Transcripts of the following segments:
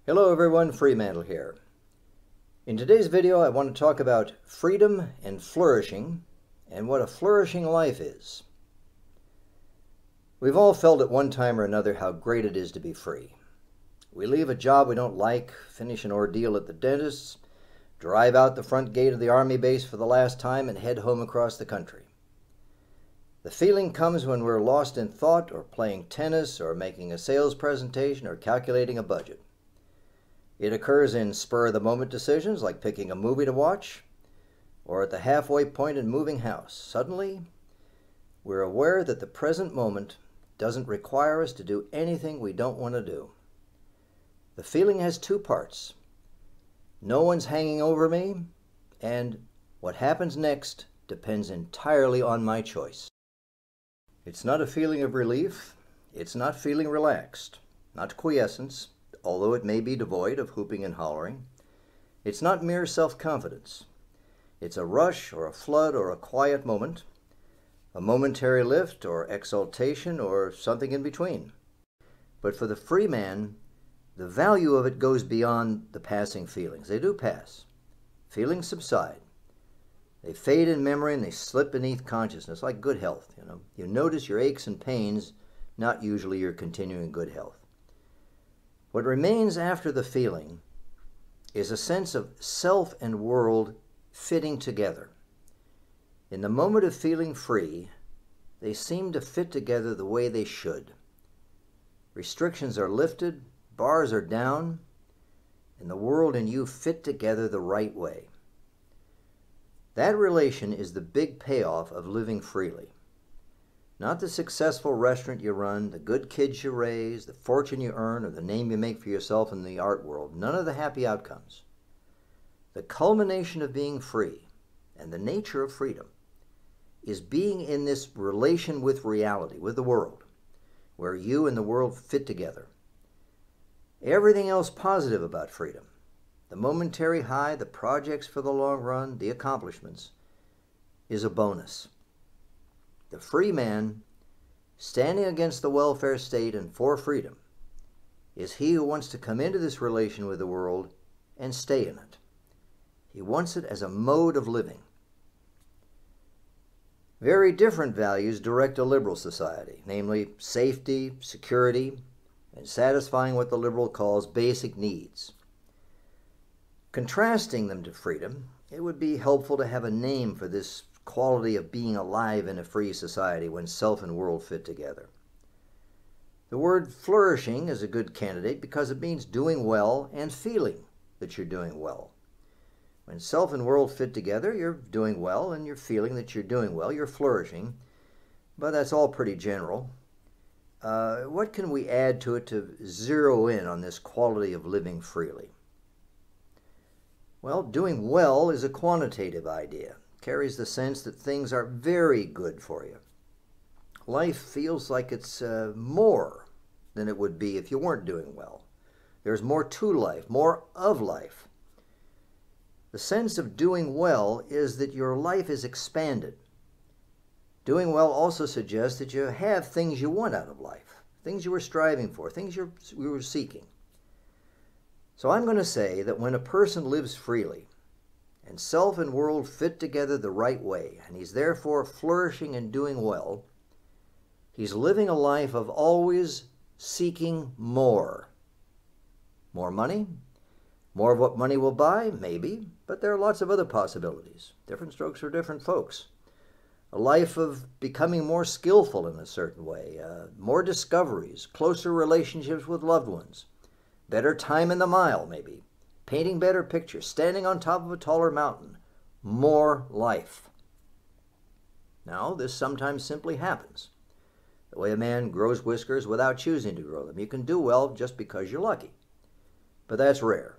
Hello everyone, Freemantle here. In today's video I want to talk about freedom and flourishing and what a flourishing life is. We've all felt at one time or another how great it is to be free. We leave a job we don't like, finish an ordeal at the dentist's, drive out the front gate of the army base for the last time and head home across the country. The feeling comes when we're lost in thought or playing tennis or making a sales presentation or calculating a budget. It occurs in spur-of-the-moment decisions like picking a movie to watch, or at the halfway point in moving house. Suddenly, we're aware that the present moment doesn't require us to do anything we don't want to do. The feeling has two parts. No one's hanging over me, and what happens next depends entirely on my choice. It's not a feeling of relief. It's not feeling relaxed, not quiescence, although it may be devoid of whooping and hollering. It's not mere self-confidence. It's a rush or a flood or a quiet moment, a momentary lift or exaltation or something in between. But for the free man, the value of it goes beyond the passing feelings. They do pass. Feelings subside. They fade in memory and they slip beneath consciousness, like good health. You notice your aches and pains, not usually your continuing good health. What remains after the feeling is a sense of self and world fitting together. In the moment of feeling free, they seem to fit together the way they should. Restrictions are lifted, bars are down, and the world and you fit together the right way. That relation is the big payoff of living freely. Not the successful restaurant you run, the good kids you raise, the fortune you earn, or the name you make for yourself in the art world. None of the happy outcomes. The culmination of being free, and the nature of freedom, is being in this relation with reality, with the world, where you and the world fit together. Everything else positive about freedom, the momentary high, the projects for the long run, the accomplishments, is a bonus. The free man, standing against the welfare state and for freedom, is he who wants to come into this relation with the world and stay in it. He wants it as a mode of living. Very different values direct a liberal society, namely safety, security, and satisfying what the liberal calls basic needs. Contrasting them to freedom, it would be helpful to have a name for this quality of being alive in a free society when self and world fit together. The word flourishing is a good candidate because it means doing well and feeling that you're doing well. When self and world fit together, you're doing well and you're feeling that you're doing well, you're flourishing, but that's all pretty general. What can we add to it to zero in on this quality of living freely? Well, doing well is a quantitative idea. It carries the sense that things are very good for you. Life feels like it's more than it would be if you weren't doing well. There's more to life, more of life. The sense of doing well is that your life is expanded. Doing well also suggests that you have things you want out of life, things you were striving for, things you were seeking. So I'm going to say that when a person lives freely and self and world fit together the right way, and he's therefore flourishing and doing well, he's living a life of always seeking more. More money? More of what money will buy? Maybe, but there are lots of other possibilities. Different strokes for different folks. A life of becoming more skillful in a certain way, more discoveries, closer relationships with loved ones, better time in the mile, maybe. Painting better pictures, standing on top of a taller mountain. More life. Now, this sometimes simply happens. The way a man grows whiskers without choosing to grow them. You can do well just because you're lucky. But that's rare.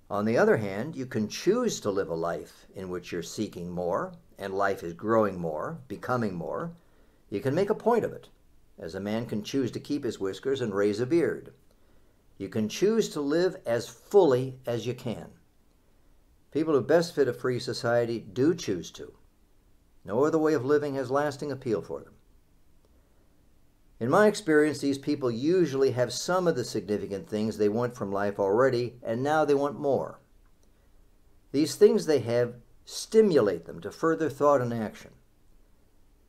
On the other hand, you can choose to live a life in which you're seeking more, and life is growing more, becoming more. You can make a point of it, as a man can choose to keep his whiskers and raise a beard. You can choose to live as fully as you can. People who best fit a free society do choose to. No other way of living has lasting appeal for them. In my experience, these people usually have some of the significant things they want from life already, and now they want more. These things they have stimulate them to further thought and action.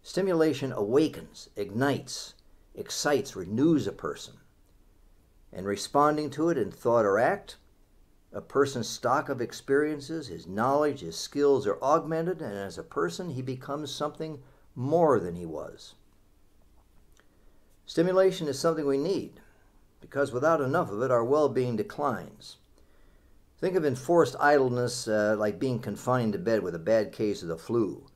Stimulation awakens, ignites, excites, renews a person. And responding to it in thought or act, a person's stock of experiences, his knowledge, his skills are augmented, and as a person he becomes something more than he was. Stimulation is something we need, because without enough of it, our well-being declines. Think of enforced idleness like being confined to bed with a bad case of the flu,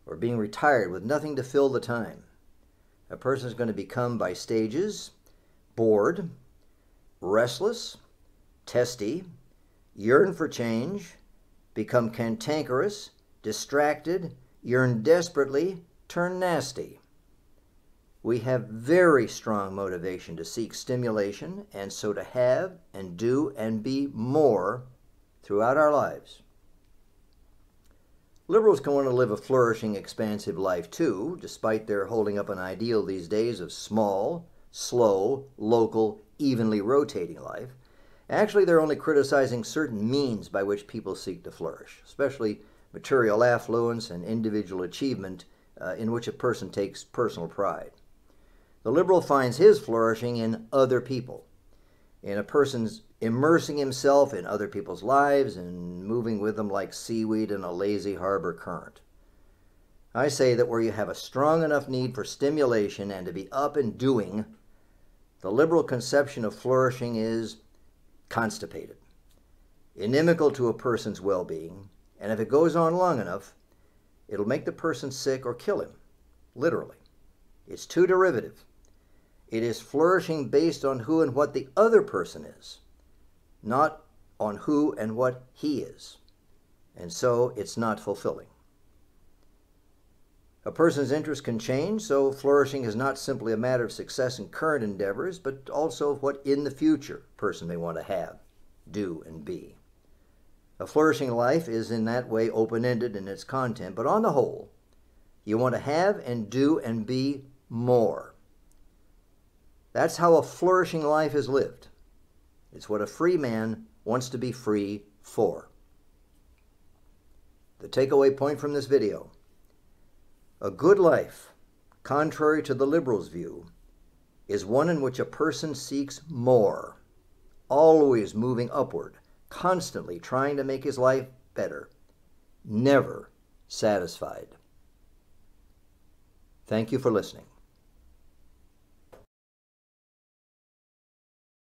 or being retired with nothing to fill the time. A person is going to become, by stages, bored, restless, testy, yearn for change, become cantankerous, distracted, yearn desperately, turn nasty. We have very strong motivation to seek stimulation, and so to have and do and be more throughout our lives. Liberals can want to live a flourishing, expansive life too, despite their holding up an ideal these days of small, slow, local, evenly rotating life. Actually, they're only criticizing certain means by which people seek to flourish, especially material affluence and individual achievement in which a person takes personal pride. The liberal finds his flourishing in other people, in a person's immersing himself in other people's lives and moving with them like seaweed in a lazy harbor current. I say that where you have a strong enough need for stimulation and to be up and doing, the liberal conception of flourishing is constipated, inimical to a person's well-being, and if it goes on long enough, it'll make the person sick or kill him, literally. It's too derivative. It is flourishing based on who and what the other person is, not on who and what he is. And so it's not fulfilling. A person's interests can change, so flourishing is not simply a matter of success in current endeavors, but also of what in the future a person may want to have, do, and be. A flourishing life is in that way open-ended in its content, but on the whole, you want to have and do and be more. That's how a flourishing life is lived. It's what a free man wants to be free for. The takeaway point from this video: a good life, contrary to the liberals' view, is one in which a person seeks more, always moving upward, constantly trying to make his life better, never satisfied. Thank you for listening.